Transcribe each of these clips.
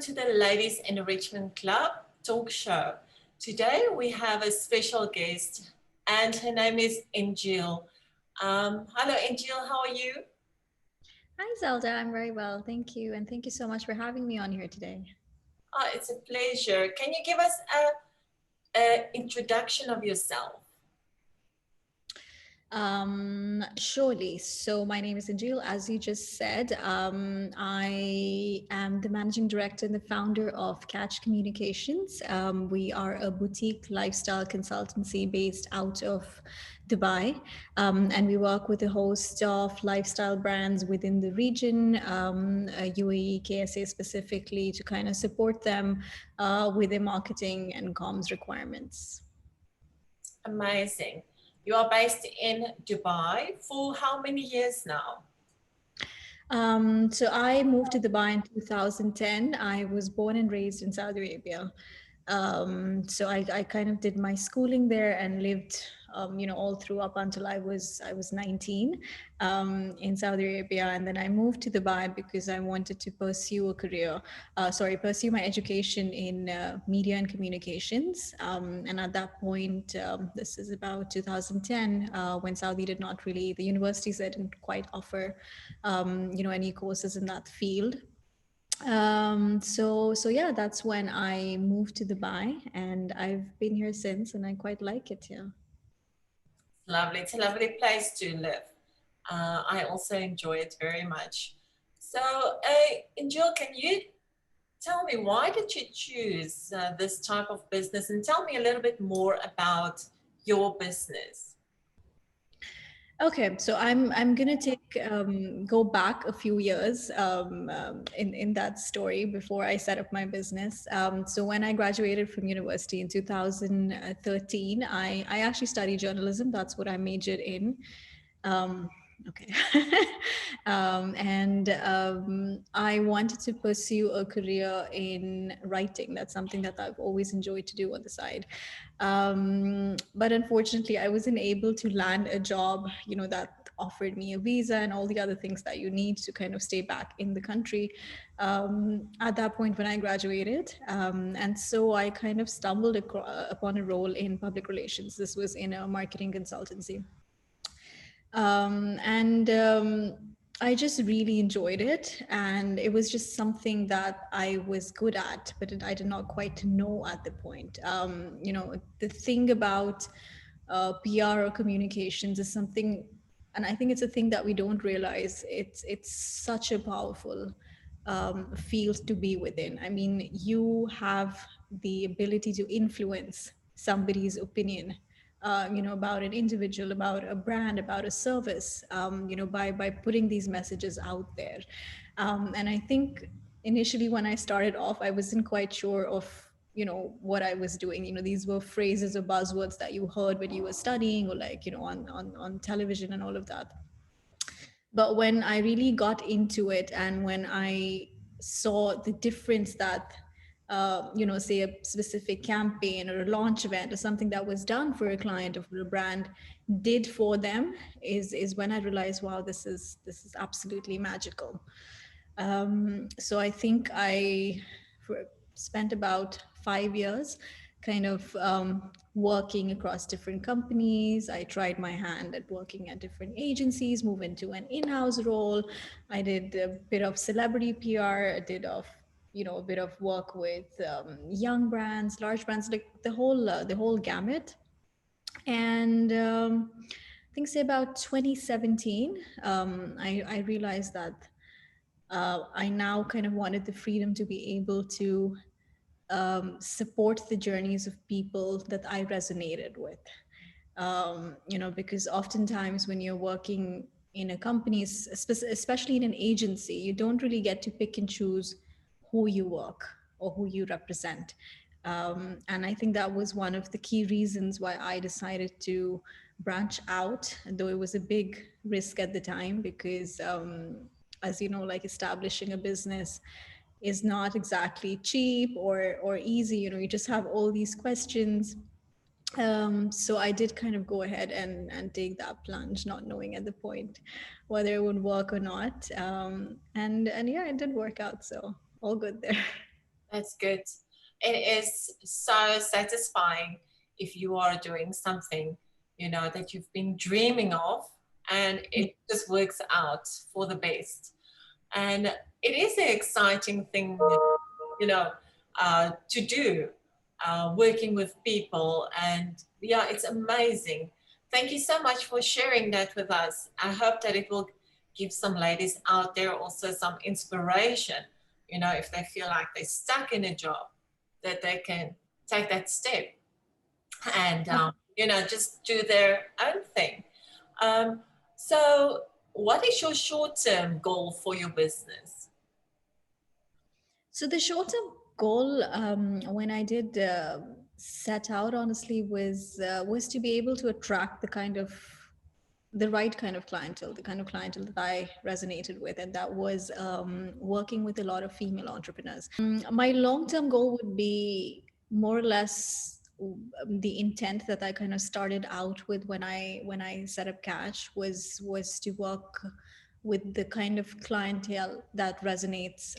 to the Ladies Enrichment Club talk show. Today we have a special guest, and her name is Angel. Hello, Angel, how are you? Hi, Zelda. I'm very well. Thank you. And thank you so much for having me on here today. It's a pleasure. Can you give us a introduction of yourself? Surely. So, my name is Anjil. As you just said, I am the managing director and the founder of Catch Communications. We are a boutique lifestyle consultancy based out of Dubai, and we work with a host of lifestyle brands within the region, UAE, KSA specifically, to kind of support them with their marketing and comms requirements. Amazing. You are based in Dubai for how many years now? So I moved to Dubai in 2010. I was born and raised in Saudi Arabia. So I kind of did my schooling there and lived, all through up until I was 19 in Saudi Arabia, and then I moved to Dubai because I wanted to pursue my education in media and communications. And at that point, this is about 2010, when Saudi did not really, the universities didn't quite offer, any courses in that field. So yeah, that's when I moved to Dubai, and I've been here since, and I quite like it. Yeah. Lovely. It's a lovely place to live. I also enjoy it very much. So, Angel, can you tell me, why did you choose this type of business? And tell me a little bit more about your business. Okay, so I'm gonna take go back a few years in that story before I set up my business. So when I graduated from university in 2013, I actually studied journalism. That's what I majored in. Um, okay. And I wanted to pursue a career in writing. That's something that I've always enjoyed to do on the side. But unfortunately, I wasn't able to land a job, that offered me a visa and all the other things that you need to kind of stay back in the country at that point when I graduated. And so I kind of stumbled upon a role in public relations. This was in a marketing consultancy. And I just really enjoyed it, and it was just something that I was good at, but I did not quite know at the point. The thing about PR or communications is something, and I think it's a thing that we don't realize. It's such a powerful field to be within. I mean, you have the ability to influence somebody's opinion, about an individual, about a brand, about a service, by putting these messages out there. And I think initially when I started off, I wasn't quite sure of what I was doing. These were phrases or buzzwords that you heard when you were studying, or like on television and all of that. But when I really got into it, and when I saw the difference that say a specific campaign or a launch event or something that was done for a client or for a brand did for them, is when I realized, wow, this is absolutely magical. So I think spent about 5 years kind of working across different companies. I tried my hand at working at different agencies, move into an in-house role. I did a bit of celebrity PR, I did a bit of work with young brands, large brands, like the whole gamut. And I think say about 2017, I realized that I now kind of wanted the freedom to be able to support the journeys of people that I resonated with. Because oftentimes when you're working in a company, especially in an agency, you don't really get to pick and choose who you work or who you represent. And I think that was one of the key reasons why I decided to branch out, though it was a big risk at the time, because as you know, like establishing a business is not exactly cheap or easy. You just have all these questions. So I did kind of go ahead and take that plunge, not knowing at the point whether it would work or not. And yeah, it did work out, so all good there. That's good. It is so satisfying if you are doing something, that you've been dreaming of and Yeah. it just works out for the best. And it is an exciting thing, to do, working with people. And yeah, it's amazing. Thank you so much for sharing that with us. I hope that it will give some ladies out there also some inspiration, if they feel like they're stuck in a job, that they can take that step and, just do their own thing. Um, so, what is your short term goal for your business? So the short-term goal, when I did set out, honestly, was to be able to attract the right kind of clientele, the kind of clientele that I resonated with, and that was working with a lot of female entrepreneurs. My long-term goal would be more or less the intent that I kind of started out with when I set up Cash was to work with the kind of clientele that resonates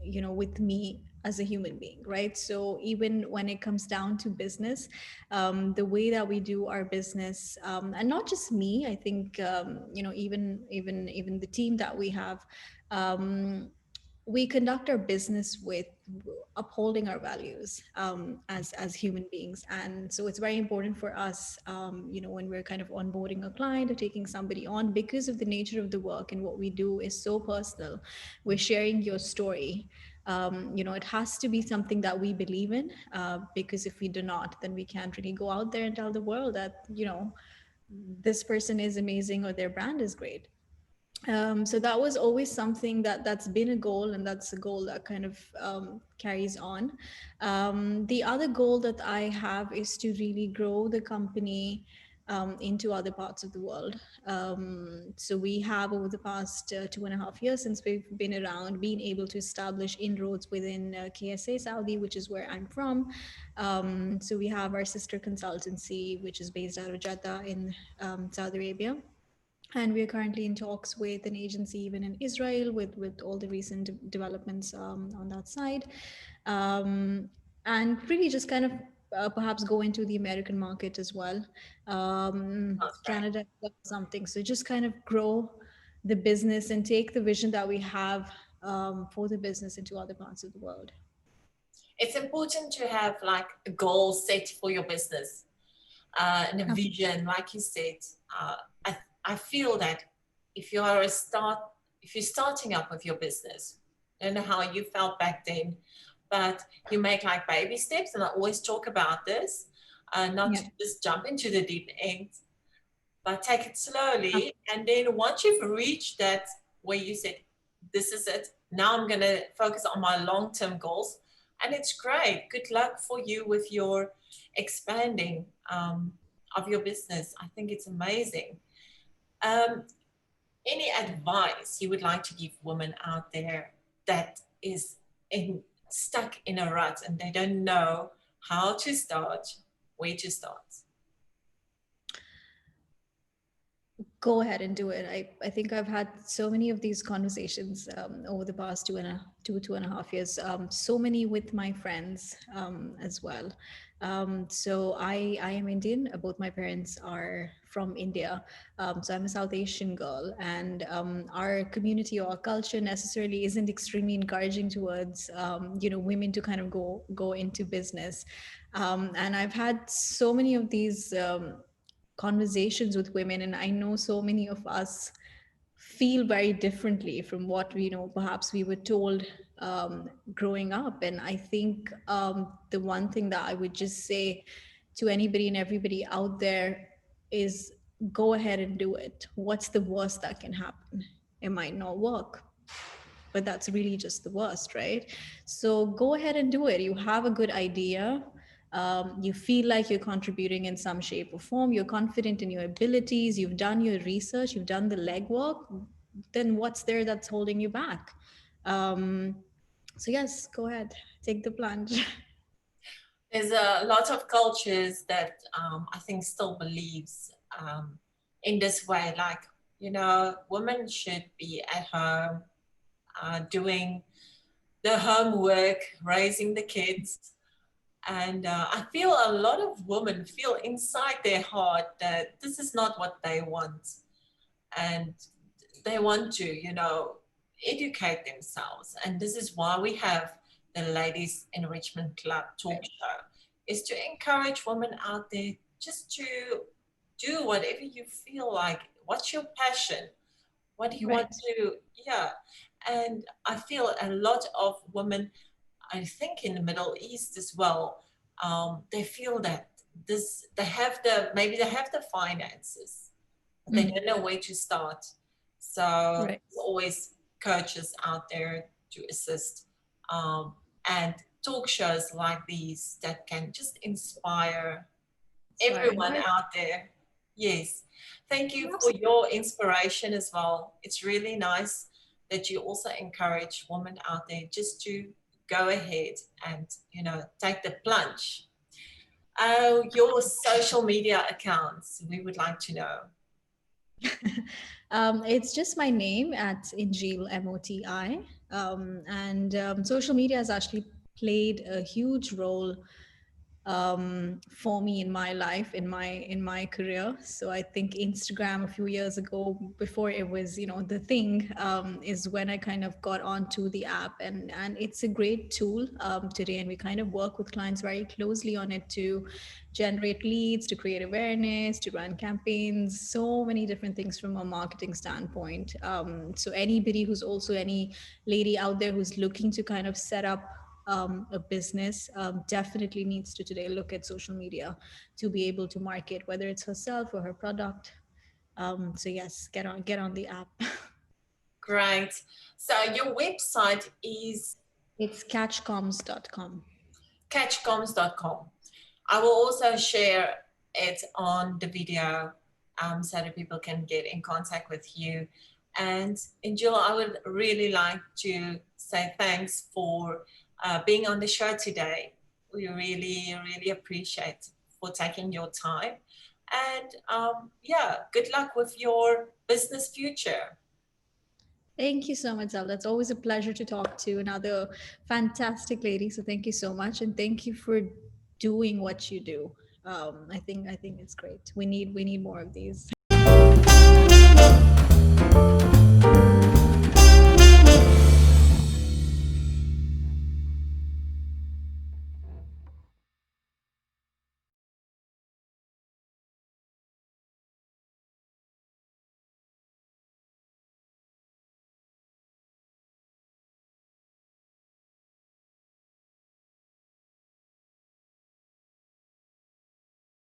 with me as a human being, right? So even when it comes down to business, the way that we do our business, and not just me, I think even the team that we have, we conduct our business with upholding our values as human beings. And so it's very important for us, when we're kind of onboarding a client or taking somebody on, because of the nature of the work and what we do is so personal. We're sharing your story. It has to be something that we believe in, because if we do not, then we can't really go out there and tell the world that this person is amazing or their brand is great. So that was always something that's been a goal, and that's a goal that kind of carries on. The other goal that I have is to really grow the company into other parts of the world. So we have, over the past 2.5 years since we've been around, been able to establish inroads within KSA Saudi, which is where I'm from. So we have our sister consultancy, which is based out of Jeddah in Saudi Arabia, and we are currently in talks with an agency even in Israel, with all the recent developments on that side, um, and really just kind of perhaps go into the American market as well, That's great. Canada, something. So just kind of grow the business and take the vision that we have for the business into other parts of the world. It's important to have like a goal set for your business, and a vision, like you said. Uh, I feel that if you are if you're starting up with your business, I don't know how you felt back then, but you make like baby steps, and I always talk about this, not Yeah. to just jump into the deep end, but take it slowly. And then once you've reached that where you said, this is it, now I'm going to focus on my long-term goals. And it's great. Good luck for you with your expanding of your business. I think it's amazing. Um, any advice you would like to give women out there that is stuck in a rut and they don't know how to start, where to start? Go ahead and do it. I think I've had so many of these conversations over the past 2.5 years, so many with my friends as well. So I am Indian. Both my parents are from India. So I'm a South Asian girl, and our community or our culture necessarily isn't extremely encouraging towards women to kind of go into business. And I've had so many of these conversations with women, and I know so many of us feel very differently from what perhaps we were told growing up. And I think the one thing that I would just say to anybody and everybody out there is, go ahead and do it. What's the worst that can happen? It might not work, but that's really just the worst, right? So go ahead and do it. You have a good idea. You feel like you're contributing in some shape or form. You're confident in your abilities. You've done your research. You've done the legwork. Then what's there that's holding you back? Um, so yes, go ahead, take the plunge. There's a lot of cultures that I think still believes in this way, like, women should be at home doing the homework, raising the kids. And I feel a lot of women feel inside their heart that this is not what they want. And they want to, educate themselves. And this is why we have the Ladies Enrichment Club talk show, is to encourage women out there just to do whatever you feel like. What's your passion? What do you want Right. to, yeah. And I feel a lot of women, I think in the Middle East as well, they feel that they have maybe they have the finances, but they Mhm. don't know where to start. So Right. there's always coaches out there to assist. Um, and talk shows like these that can just inspire Inspiring. everyone Right. out there. Yes. Thank you for Absolutely. your inspiration as well. It's really nice that you also encourage women out there just to go ahead and, take the plunge. Your social media accounts, we would like to know. It's just my name at Injil Moti. And social media has actually played a huge role for me in my life, in my career. So I think Instagram a few years ago, before it was the thing, is when I kind of got onto the app, and it's a great tool today, and we kind of work with clients very closely on it to generate leads, to create awareness, to run campaigns, so many different things from a marketing standpoint. So anybody who's also any lady out there who's looking to kind of set up a business definitely needs to today look at social media to be able to market, whether it's herself or her product. So yes, get on the app. Great. So your website is It's catchcoms.com. catchcoms.com. I will also share it on the video so that people can get in contact with you. And Jill, I would really like to say thanks for being on the show today. We really, really appreciate for taking your time. And yeah, good luck with your business future. Thank you so much, Zelda. It's always a pleasure to talk to another fantastic lady. So thank you so much, and thank you for doing what you do. I think it's great. We need more of these.